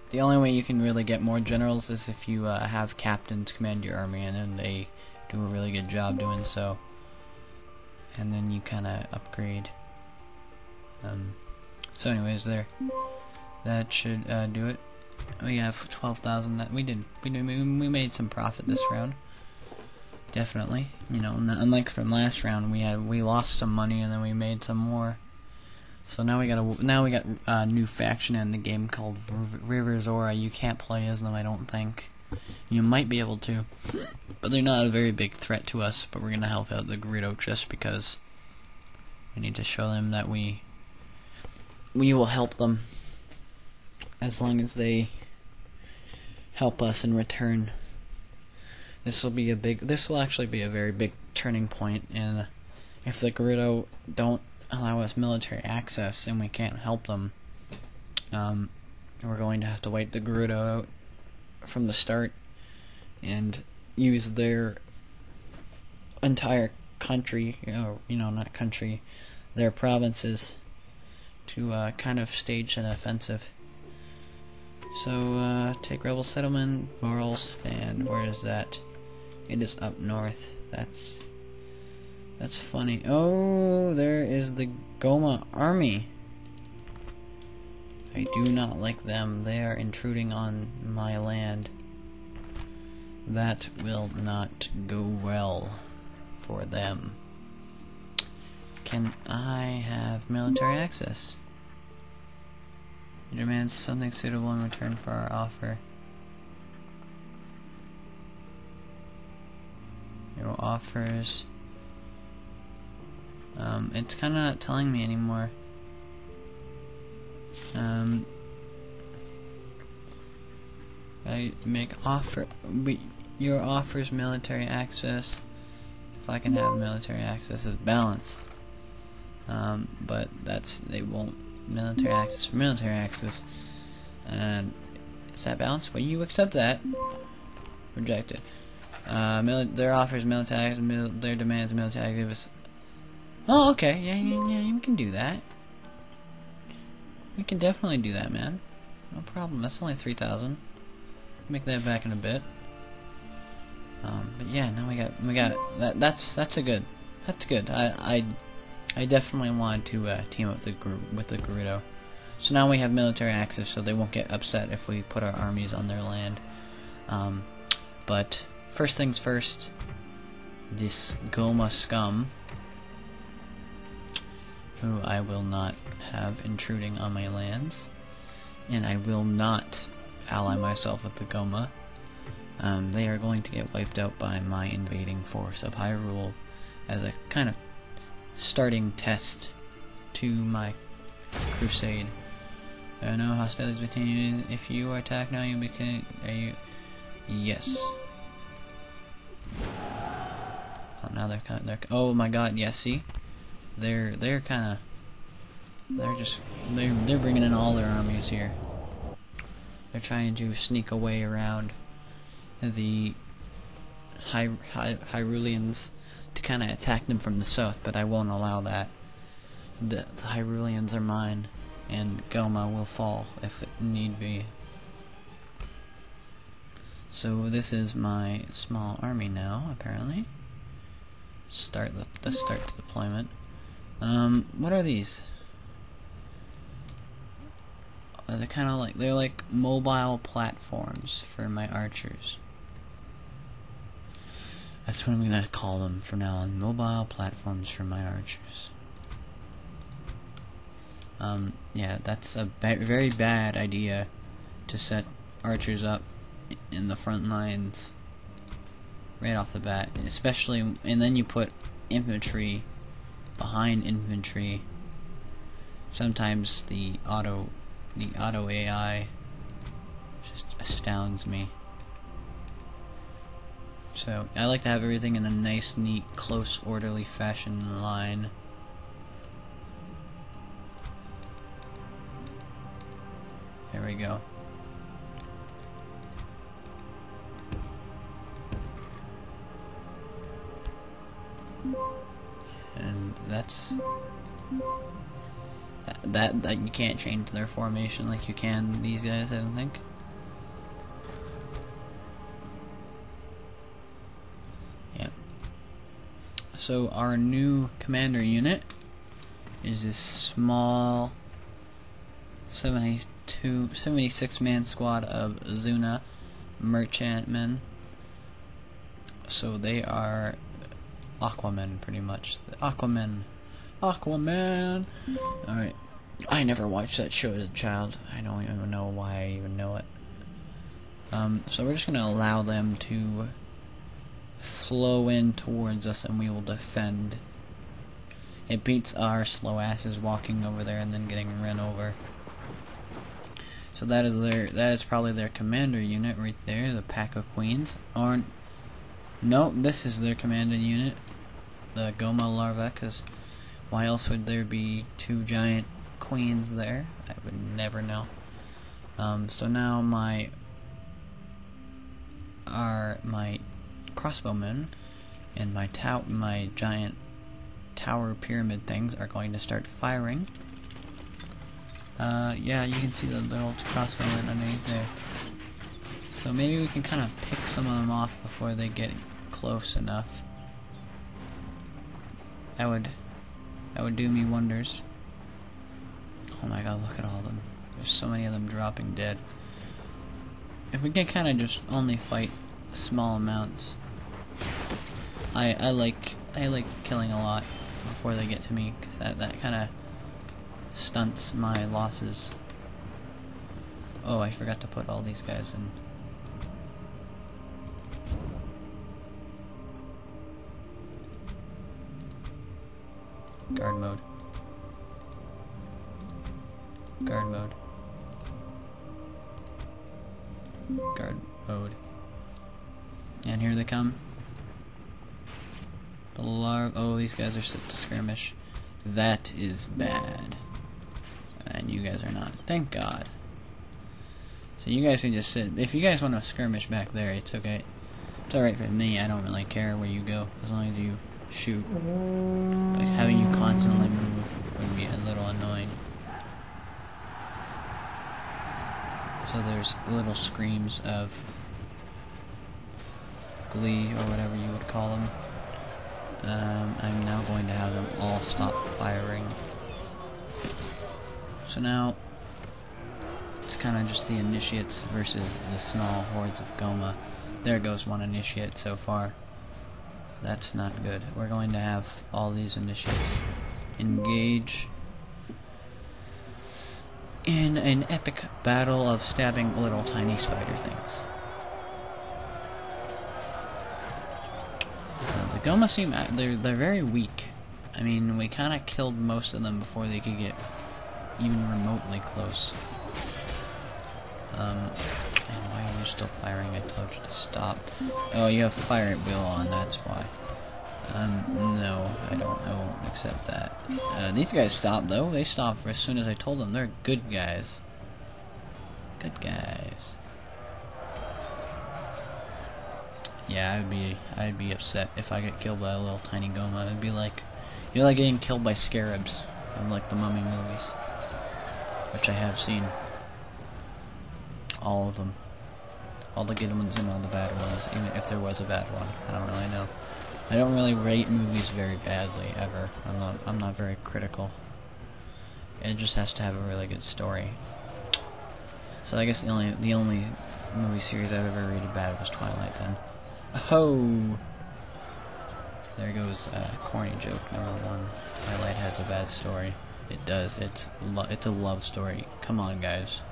the only way you can really get more generals is if you have captains command your army, and then they do a really good job doing so. And then you kind of upgrade. So anyways, that should do it. We have 12,000. That we made some profit this round. Definitely, you know, unlike from last round, we lost some money and then we made some more. So now we got a new faction in the game called River Zora. You can't play as them, I don't think. You might be able to, but they're not a very big threat to us. But we're gonna help out the Gerudo just because we need to show them that we will help them as long as they help us in return. This will actually be a very big turning point, and if the Gerudo don't allow us military access and we can't help them, we're going to have to wipe the Gerudo out from the start and use their entire country, not country, their provinces to kind of stage an offensive. So, take rebel settlement, moral stand. Where is that? It is up north. That's funny. Oh, there is the Gohma army. I do not like them. They are intruding on my land. That will not go well for them. Can I have military access? It demands something suitable in return for our offer. Your offers. It's kind of not telling me anymore. I make offer. Your offers military access. If I can have military access, is balanced. But they won't military access for military access. And is that balanced? Well, you accept that. Rejected. Their offers military access. Their demands military access. Oh, okay. Yeah. We can do that. We can definitely do that, man. No problem. That's only 3,000. Make that back in a bit. But yeah, now we got that. That's good. I definitely want to team up with the Gerudo. So now we have military access, so they won't get upset if we put our armies on their land. But first things first, this Gohma scum, who I will not have intruding on my lands, and I will not ally myself with the Gohma. They are going to get wiped out by my invading force of Hyrule as a kind of starting test to my crusade. There are no hostilities between you. If you are attacked now, are you? Yes. Oh, now they're oh my God! Yeah, see, they're bringing in all their armies here. They're trying to sneak away around the Hyruleans to kind of attack them from the south, but I won't allow that. The Hyruleans are mine, and Gohma will fall if it need be. So this is my small army now, apparently. Let's start the deployment. What are these? They're like mobile platforms for my archers. That's what I'm gonna call them from now on. Mobile platforms for my archers. Yeah, that's a very bad idea to set archers up in the front lines right off the bat, especially, and then you put infantry behind infantry. Sometimes the auto AI just astounds me. So I like to have everything in a nice, neat, close, orderly fashion line. There we go. And that's that you can't change their formation like you can these guys, I don't think. So our new commander unit is this small 76-man squad of Zuna merchantmen. So they are Aquaman, pretty much. Aquaman. Alright. I never watched that show as a child. I don't even know why I even know it. So we're just going to allow them to flow in towards us and we will defend. It beats our slow asses walking over there and then getting run over. So that is probably their commander unit right there, the pack of queens. No, this is their commander unit, the Gohma larva, because why else would there be two giant queens there? I would never know. So now my crossbowmen and my giant tower pyramid things are going to start firing. Yeah, you can see the little crossbowmen underneath there. So maybe we can kind of pick some of them off before they get close enough. That would do me wonders. Oh my god, look at all of them. There's so many of them dropping dead. If we can kind of just only fight small amounts. I like killing a lot before they get to me, because that kind of stunts my losses. Oh, I forgot to put all these guys in. Guard mode. Guard mode. Guard mode. And here they come. The oh, these guys are set to skirmish. That is bad. And you guys are not. Thank God. So you guys can just sit. If you guys want to skirmish back there, it's okay. It's alright for me. I don't really care where you go, as long as you shoot. But having you constantly move would be a little annoying. So there's little screams of glee, or whatever you would call them. I'm now going to have them all stop firing. So now, it's kind of just the initiates versus the small hordes of Gohma. There goes one initiate so far. That's not good. We're going to have all these initiates engage in an epic battle of stabbing little tiny spider things. The Gohma seem they're very weak. I mean, we kind of killed most of them before they could get even remotely close. And why are you still firing? I told you to stop. Oh, you have fire at will on, that's why. No, I won't accept that. These guys stopped, though. They stopped as soon as I told them. They're good guys. Good guys. Yeah, I'd be upset if I get killed by a little tiny Gohma. It'd be like, you're like getting killed by scarabs from like the Mummy movies, which I have seen. All of them. All the good ones and all the bad ones, even if there was a bad one. I don't really know. I don't really rate movies very badly, ever. I'm not very critical. It just has to have a really good story. So I guess the only movie series I've ever rated bad was Twilight then. Oh! There goes corny joke number 1. Twilight has a bad story. It does. It's a love story. Come on, guys.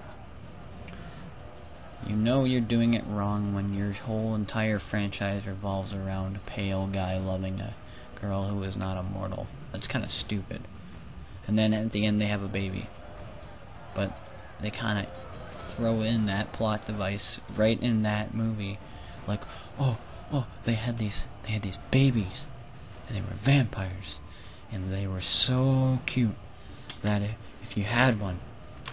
You know you're doing it wrong when your whole entire franchise revolves around a pale guy loving a girl who is not immortal. That's kind of stupid. And then at the end they have a baby. But they kind of throw in that plot device right in that movie. Like, oh, they had these babies, and they were vampires, and they were so cute that if you had one,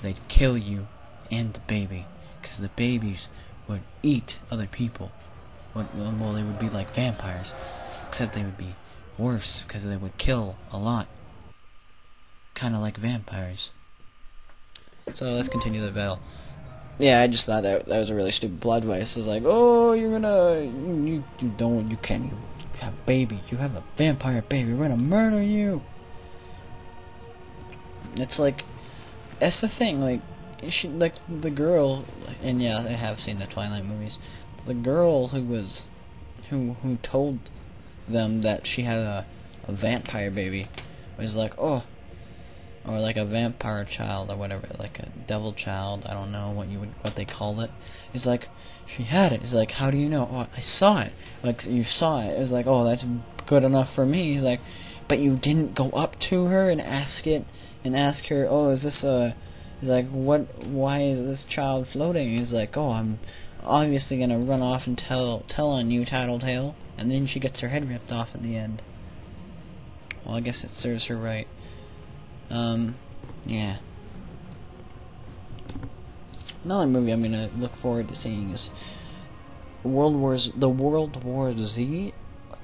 they'd kill you and the baby. Because the babies would eat other people. Well, they would be like vampires, except they would be worse because they would kill a lot. Kind of like vampires. So let's continue the battle. Yeah, I just thought that was a really stupid plot device. It's like, oh, you're gonna, you can't a baby. You have a vampire baby. We're gonna murder you. It's like, that's the thing. Like, she, like the girl, and yeah, I have seen the Twilight movies. The girl who told them that she had a vampire baby was like, oh, or like a vampire child or whatever, like a devil child. I don't know what they called it. It's like, she had it. It's like, how do you know? Oh, I saw it. Like, you saw it. It's like, oh, that's good enough for me. He's like, but you didn't go up to her and ask her, oh, is this a? He's like, why is this child floating? He's like, oh, I'm obviously gonna run off and tell on you, Tattletale. And then she gets her head ripped off at the end. Well, I guess it serves her right. Yeah. Another movie I'm gonna look forward to seeing is the World War Z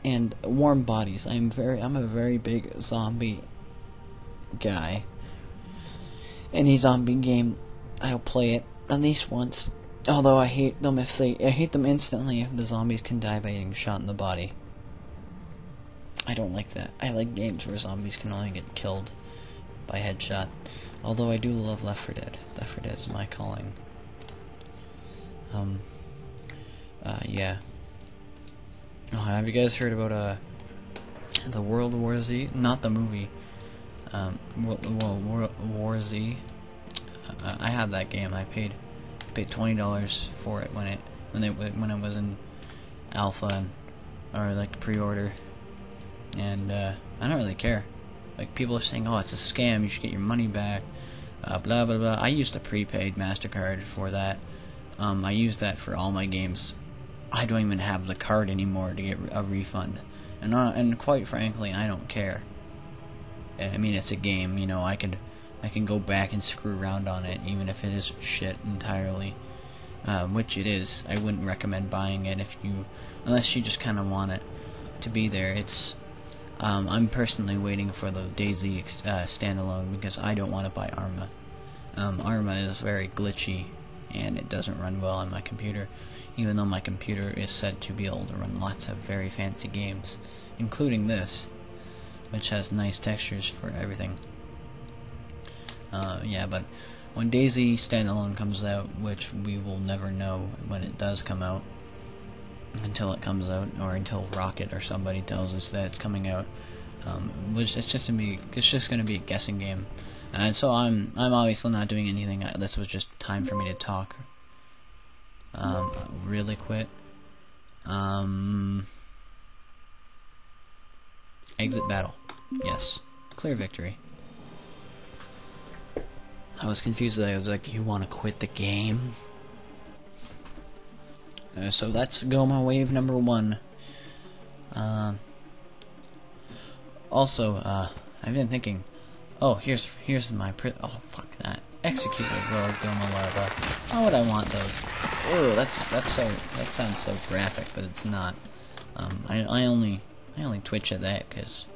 and Warm Bodies. I'm a very big zombie guy. Any zombie game, I'll play it at least once. Although I hate them instantly if the zombies can die by getting shot in the body. I don't like that. I like games where zombies can only get killed by headshot. Although I do love Left 4 Dead. Left 4 Dead is my calling. Yeah. Oh, have you guys heard about the World War Z? Not the movie. War Z. I had that game. I paid $20 for it when it was in alpha or like pre-order, and I don't really care. Like, people are saying, oh, it's a scam, you should get your money back, blah blah blah. I used a prepaid MasterCard for that. I use that for all my games. I don't even have the card anymore to get a refund, and quite frankly, I don't care. I mean, it's a game, you know. I can go back and screw around on it, even if it is shit entirely, which it is. I wouldn't recommend buying it unless you just kind of want it to be there. It's I'm personally waiting for the DayZ standalone because I don't want to buy Arma. Arma is very glitchy and it doesn't run well on my computer, even though my computer is said to be able to run lots of very fancy games, including this, which has nice textures for everything. Yeah, but when DayZ standalone comes out, which we will never know when it does come out, until it comes out, or until Rocket or somebody tells us that it's coming out, which it's just gonna be a guessing game, and so I'm obviously not doing anything. This was just time for me to talk. Really quick. Exit battle. Yes. Clear victory. I was confused. I was like, you want to quit the game? So that's Gohma wave number 1. Also, I've been thinking, oh, here's my oh, fuck that. Execute those little Gohma larvae. Why would I want those? Oh, that sounds so graphic, but it's not. I only twitch at that because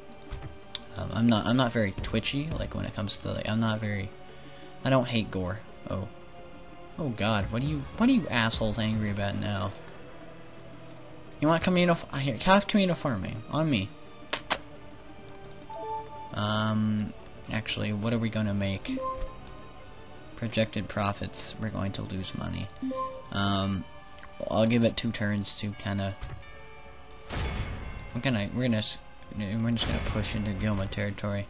I'm not very twitchy. Like, when it comes to, like, I don't hate gore. Oh God, what are you assholes angry about now? You want have communal farming on me. Actually, what are we gonna make? Projected profits. We're going to lose money. I'll give it 2 turns to kind of. We're just gonna push into Gohma territory.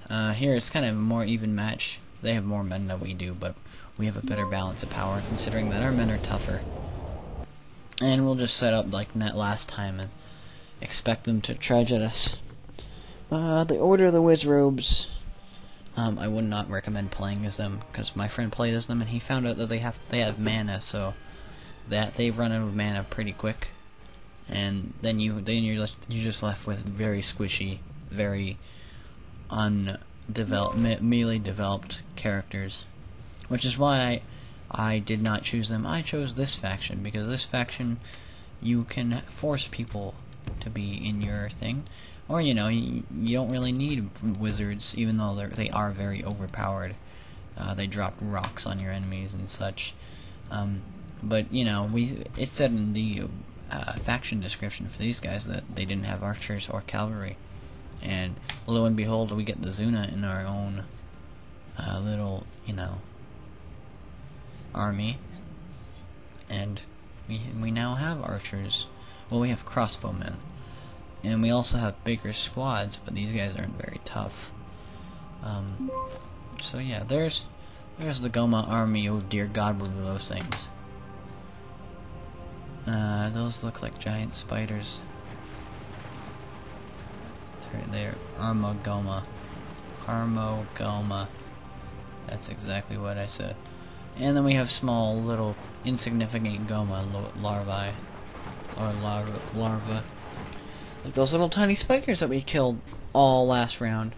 Here it's kind of a more even match. They have more men than we do, but we have a better balance of power, considering that our men are tougher. And we'll just set up like that last time and expect them to trudge at us. The Order of the Wizrobes. I would not recommend playing as them, because my friend played as them and he found out that they have mana, so that they've run out of mana pretty quick. And then you're just left with very squishy, very melee developed characters, which is why I did not choose them. I chose this faction because this faction, you can force people to be in your thing, or you don't really need wizards, even though they are very overpowered. They drop rocks on your enemies and such. But it's set in the faction description for these guys that they didn't have archers or cavalry. And lo and behold, we get the Zuna in our own little, army. And we now have archers. Well, we have crossbowmen. And we also have bigger squads, but these guys aren't very tough. So yeah, there's the Gohma army. Oh dear God, what are those things? Those look like giant spiders. They're Gohma. Gohma. That's exactly what I said. And then we have small, little, insignificant Gohma larvae. Or larva. Like those little tiny spiders that we killed all last round.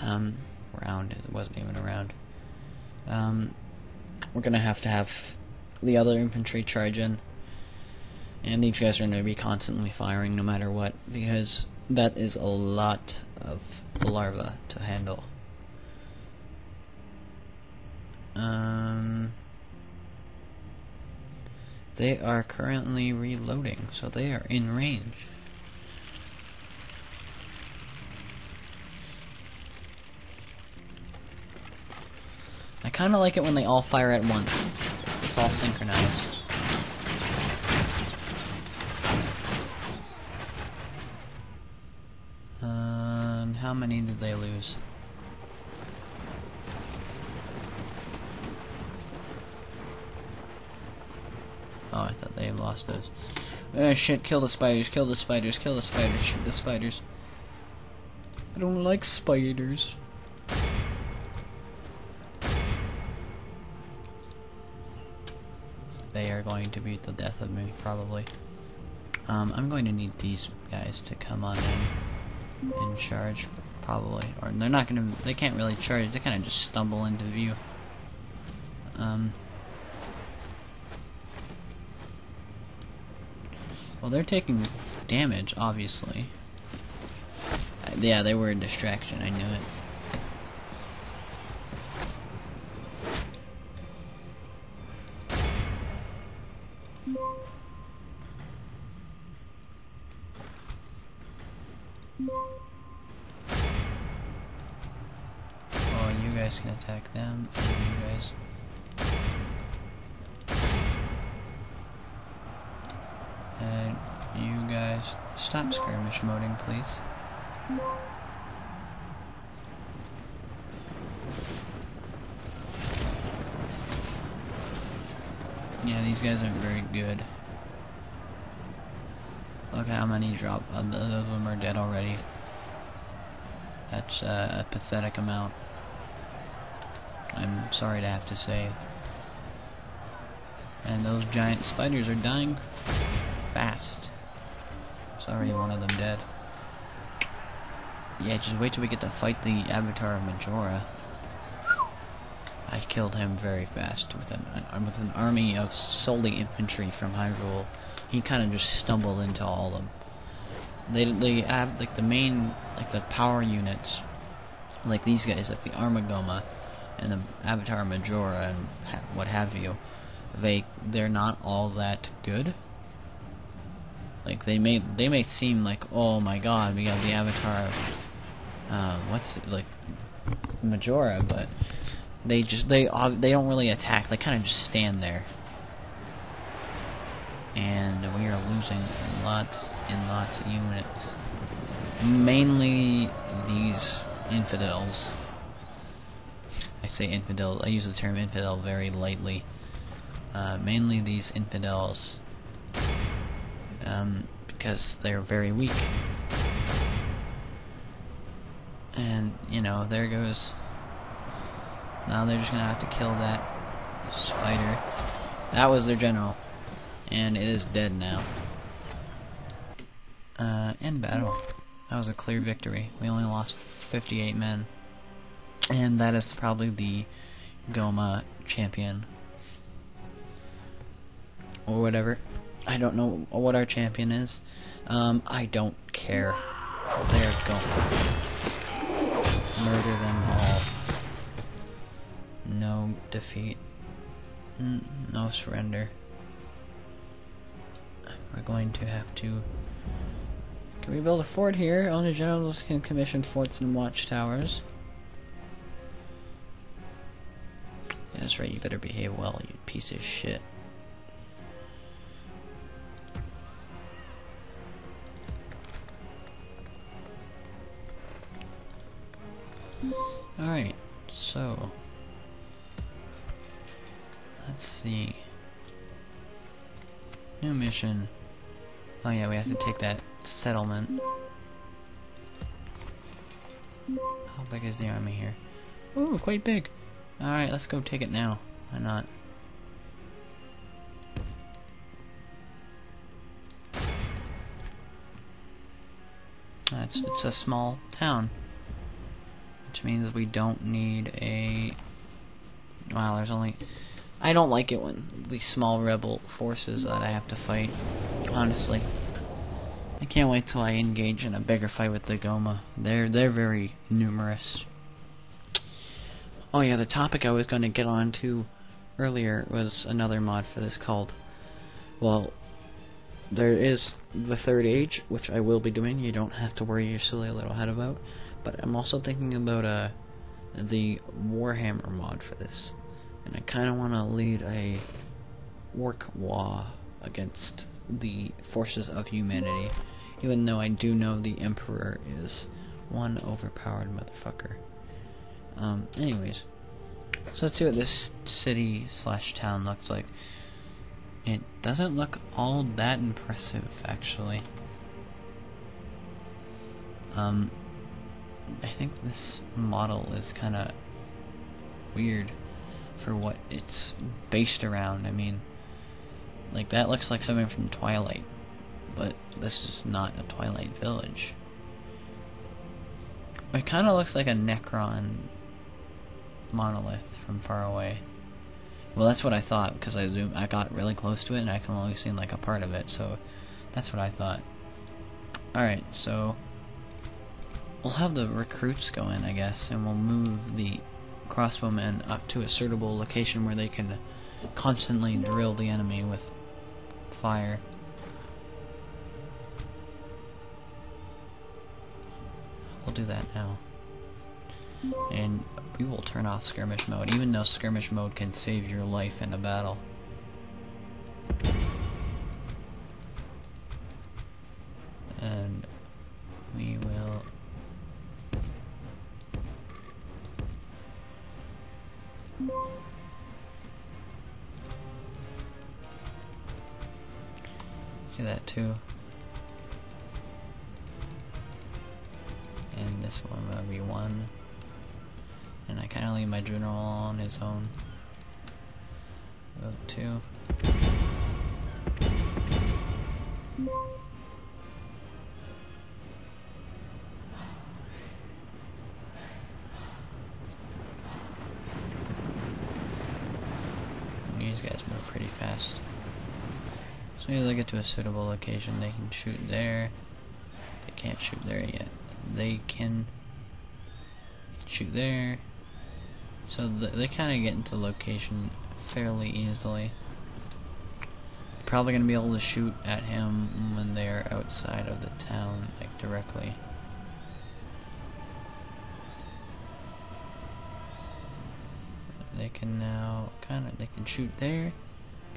It wasn't even a round. We're gonna have to have the other infantry charge in. And these guys are gonna be constantly firing no matter what, because that is a lot of larvae to handle. They are currently reloading, so they are in range. I kinda like it when they all fire at once. It's all synchronized. And how many did they lose? Oh, I thought they lost those. Oh shit, kill the spiders, kill the spiders, kill the spiders, shoot the spiders. I don't like spiders. They are going to beat the death of me, probably. I'm going to need these guys to come on in charge, probably. Or they're not gonna, they can't really charge, they kinda just stumble into view. Well, they're taking damage, obviously. Yeah, they were a distraction, I knew it. Oh, you guys can attack them, and you guys... And you guys, stop skirmish moding, please. Yeah, these guys aren't very good. Look how many drop. Those of them are dead already. That's a pathetic amount. I'm sorry to have to say. And those giant spiders are dying fast. There's already one of them dead. Yeah, just wait till we get to fight the Avatar of Majora. I killed him very fast with an army of solely infantry from Hyrule. He kind of just stumbled into all of them. They have like the main, like the power units, like these guys, like the Gohma and the Avatar Majora and what have you. They're not all that good. Like they may seem like, oh my god, we got the Avatar of Majora, but they don't really attack. They kind of just stand there, and we are losing lots and lots of units. Mainly these infidels. I say infidel. I use the term infidel very lightly. Mainly these infidels, because they're very weak. And there goes. Now they're just gonna have to kill that spider. That was their general, and it is dead now. End battle. That was a clear victory. We only lost 58 men, and that is probably the Gohma champion, or whatever. I don't know what our champion is. I don't care. They're Gohma. Murder them all. No defeat. No surrender. we're going to have to... Can we build a fort here? Only generals can commission forts and watchtowers. Yeah, that's right, you better behave well, you piece of shit. Alright, so... Let's see. New mission. Oh yeah, we have to take that settlement. How big is the army here? Ooh, quite big. Alright, let's go take it now. Why not? It's a small town. Which means we don't need a... Wow, there's only... I don't like it when these small rebel forces that I have to fight, honestly. I can't wait till I engage in a bigger fight with the Gohma. They're very numerous. Oh yeah, the topic I was going to get on to earlier was another mod for this called... Well, there is the Third Age, which I will be doing. You don't have to worry your silly little head about. But I'm also thinking about the Warhammer mod for this. And I kind of want to lead a orc war against the forces of humanity, even though I do know the Emperor is one overpowered motherfucker. Anyways, so let's see what this city/town looks like. It doesn't look all that impressive, actually. I think this model is kind of weird for what it's based around. I mean, like, that looks like something from Twilight, but this is not a Twilight village. It kind of looks like a Necron monolith from far away. Well, that's what I thought, because I got really close to it and I can only see like a part of it, so that's what I thought. Alright, so we'll have the recruits go in, I guess, and we'll move the crossbowmen up to a suitable location where they can constantly drill the enemy with fire. We'll do that now. And we will turn off skirmish mode, even though skirmish mode can save your life in a battle. And we will... do that too. And this one will be 1. And I kind of leave my general on his own. Vote 2. These guys move pretty fast. So maybe they'll get to a suitable location. They can shoot there. They can't shoot there yet. They can shoot there. So they kind of get into location fairly easily. They're probably going to be able to shoot at him when they're outside of the town, like directly. They can now they can shoot there.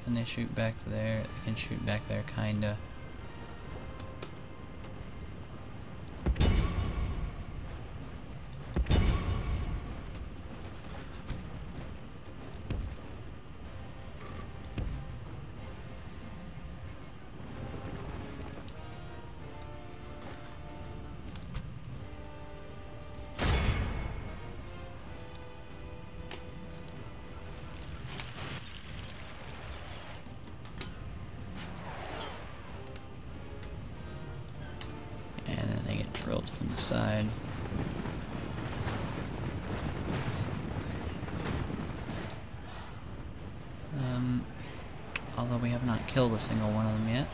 Can they shoot back there? They can shoot back there, kinda. Drilled from the side. Although we have not killed a single one of them yet.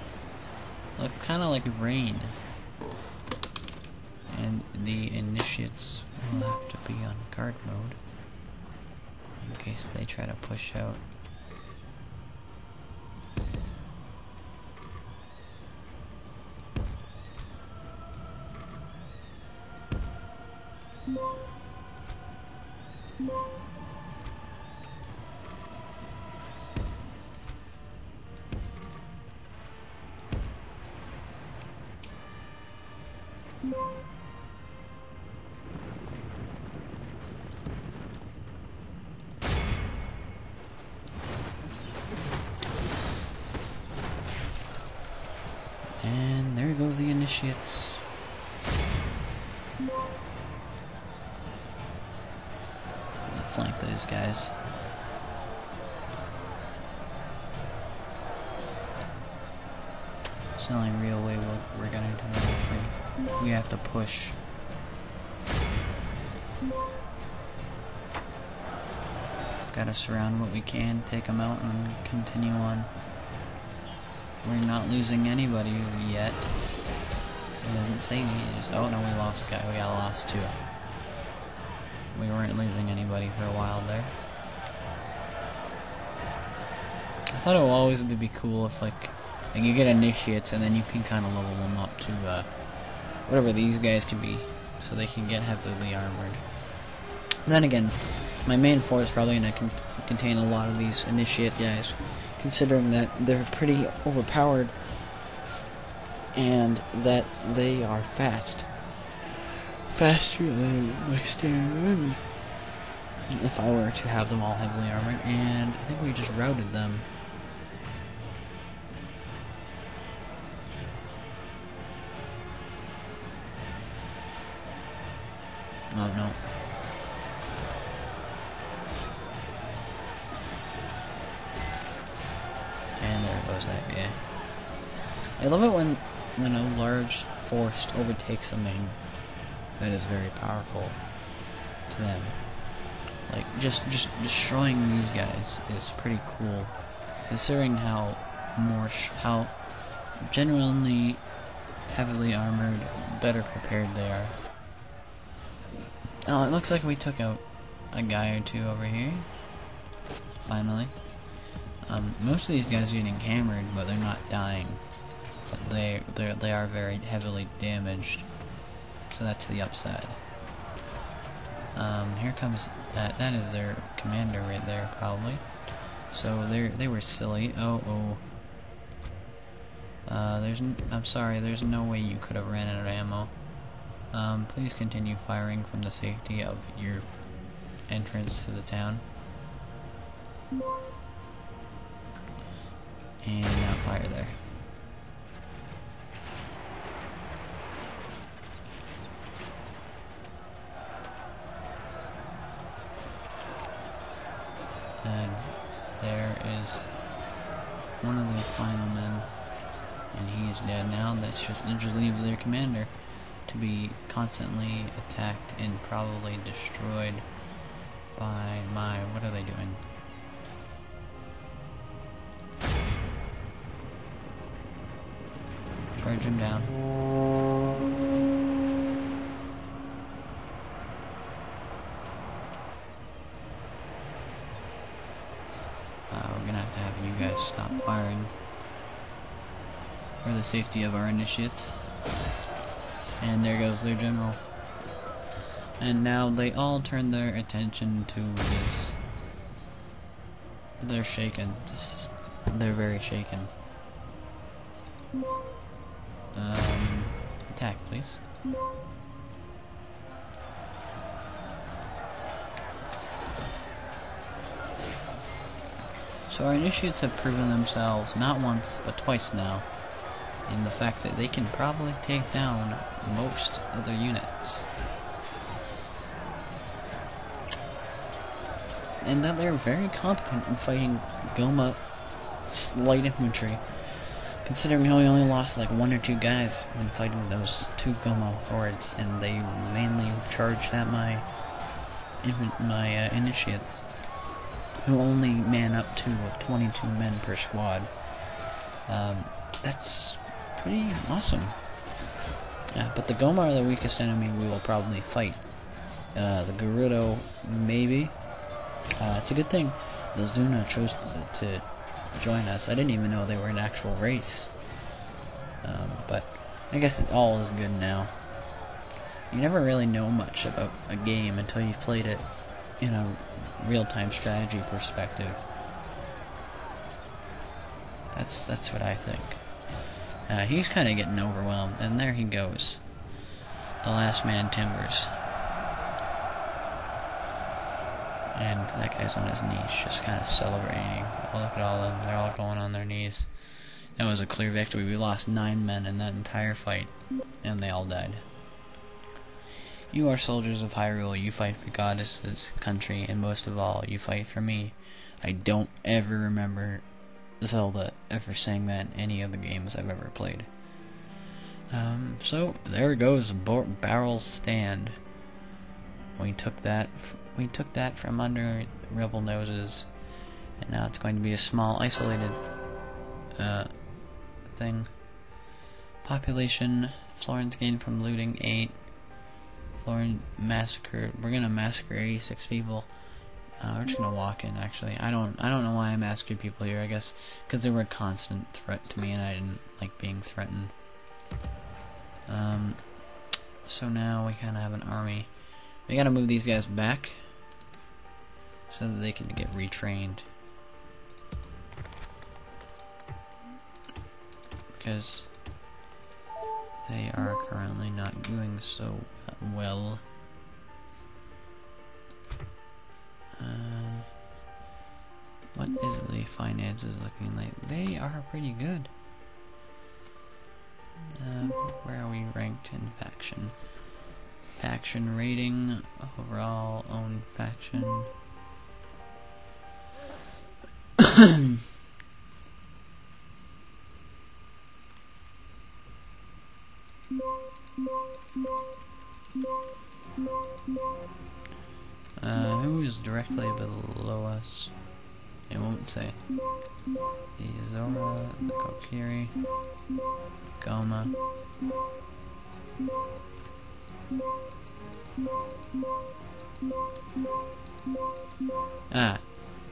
Look kind of like rain. And the initiates will have to be on guard mode in case they try to push out. And there go the initiates. Let's flank those guys. It's the only real way we're gonna do it. We have to push. Gotta surround what we can, take them out, and continue on. We're not losing anybody yet. It doesn't say me. Oh no, we lost a guy. We got lost two. We weren't losing anybody for a while there. I thought it would always be cool if like you get initiates and then you can kind of level them up to whatever these guys can be, so they can get heavily armored. Then again, my main force is probably going to contain a lot of these initiate guys, considering that they're pretty overpowered and that they are fast. Faster than my standard army. If I were to have them all heavily armored, and I think we just routed them. Oh no. And there goes that guy. I love it when a large force overtakes a main. That is very powerful to them. Like just destroying these guys is pretty cool, considering how genuinely heavily armored, better prepared they are. Oh, it looks like we took out a guy or two over here. Finally. Most of these guys are getting hammered, but they're not dying. But they are very heavily damaged. So that's the upside. Here comes that is their commander right there, probably. So they were silly. I'm sorry, there's no way you could have ran out of ammo. Please continue firing from the safety of your entrance to the town. And now fire there. And there is one of their final men, and he is dead now. It just leaves their commander to be constantly attacked and probably destroyed by my... what are they doing? Charge him down. We're gonna have to have you guys stop firing for the safety of our initiates. And there goes their general. And now they all turn their attention to this. They're shaken. They're very shaken. Attack, please. So our initiates have proven themselves not once, but twice now, in the fact that they can probably take down most other units. And that they're very competent in fighting Gohma light infantry, considering how we only lost like 1 or 2 guys when fighting those 2 Gohma hordes, and they mainly charged at my initiates, who only man up to 22 men per squad. That's pretty awesome. But the Gohma are the weakest enemy we will probably fight. The Gerudo, maybe. It's a good thing those Duna chose to join us. I didn't even know they were an actual race. But I guess it all is good now. You never really know much about a game until you've played it in a real-time strategy perspective. That's what I think. He's kind of getting overwhelmed, and there he goes. The last man timbers. And that guy's on his knees, just kind of celebrating. Oh, look at all of them. They're all going on their knees. That was a clear victory. We lost 9 men in that entire fight, and they all died. You are soldiers of Hyrule. You fight for goddesses, country, and most of all, you fight for me. I don't ever remember Zelda ever saying that in any of the games I've ever played. So there goes Barrel Stand. We took that from under rebel noses, and now it's going to be a small, isolated thing. Population: Florence gained from looting 8. Florence massacred. We're gonna massacre 86 people. We're just gonna walk in. Actually, I don't know why I massacred people here. I guess because they were a constant threat to me, and I didn't like being threatened. So now we kind of have an army. We gotta move these guys back so that they can get retrained. Because they are currently not doing so well. What is the finances looking like? They are pretty good. Where are we ranked in faction? Faction rating, overall, own faction. Who is directly below us? It won't say. The Zora, the Kokiri, Gohma.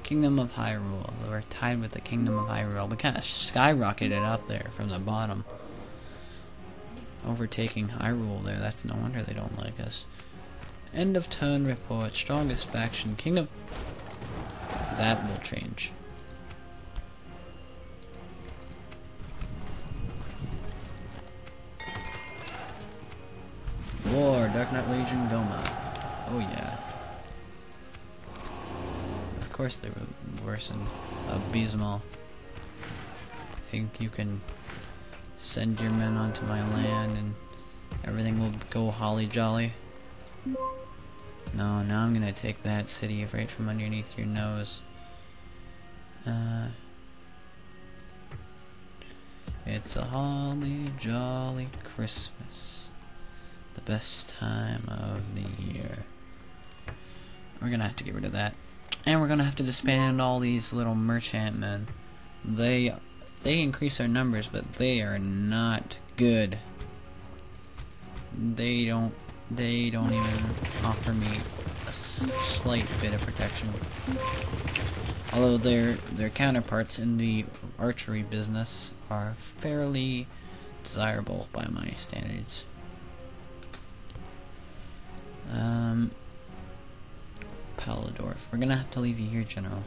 Kingdom of Hyrule. We're tied with the Kingdom of Hyrule. We kind of skyrocketed up there from the bottom. Overtaking Hyrule there. That's no wonder they don't like us. End of turn report. Strongest faction. Kingdom. That will change. War. Darknut Legion Gohma. Oh yeah. Of course they were worse than abysmal. I think you can send your men onto my land and everything will go holly jolly. No, now I'm gonna take that city right from underneath your nose. It's a holly jolly Christmas. The best time of the year. We're gonna have to get rid of that. And we're gonna have to disband all these little merchantmen. They increase our numbers, but they are not good. They don't even offer me a slight bit of protection. Although their counterparts in the archery business are fairly desirable by my standards. Paladorf. We're gonna have to leave you here, General.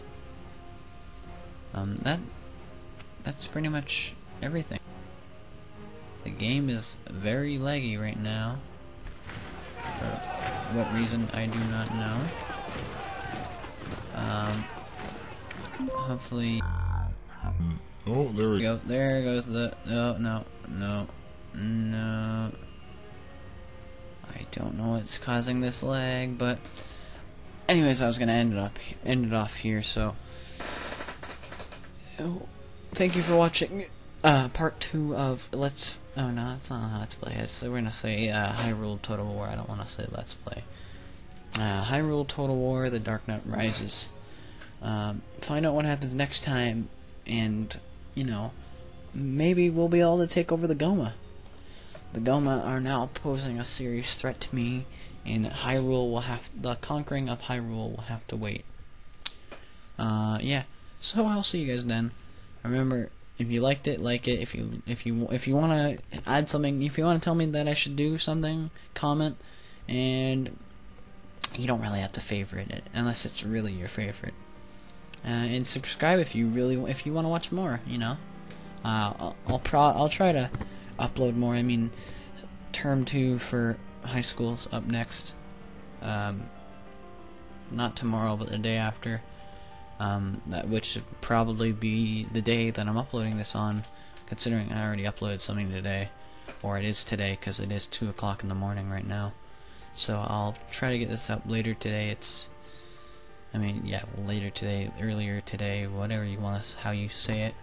That's pretty much everything. The game is very laggy right now. For what reason, I do not know. Hopefully... Oh, there we go. There goes the... No. I don't know what's causing this lag, but... Anyways, I was gonna end it off here, so... Thank you for watching part 2 of Let's... Oh no, that's not Let's Play. We're gonna say Hyrule Total War. I don't want to say Let's Play. Hyrule Total War, The Darknut Rises. Find out what happens next time, and, you know, maybe we'll be able to take over the Gohma. The Gohma are now posing a serious threat to me, and the conquering of Hyrule will have to wait. Yeah. So I'll see you guys then. Remember, if you liked it, like it. If you want to add something, if you want to tell me that I should do something, comment. and you don't really have to favorite it unless it's really your favorite. And subscribe if you want to watch more. You know, I'll try to upload more. I mean, term 2 for high school's up next. Not tomorrow, but the day after. Which should probably be the day that I'm uploading this on, considering I already uploaded something today, or it is today because it is 2 o'clock in the morning right now. So I'll try to get this up later today. Later today, earlier today, whatever you want, how you say it.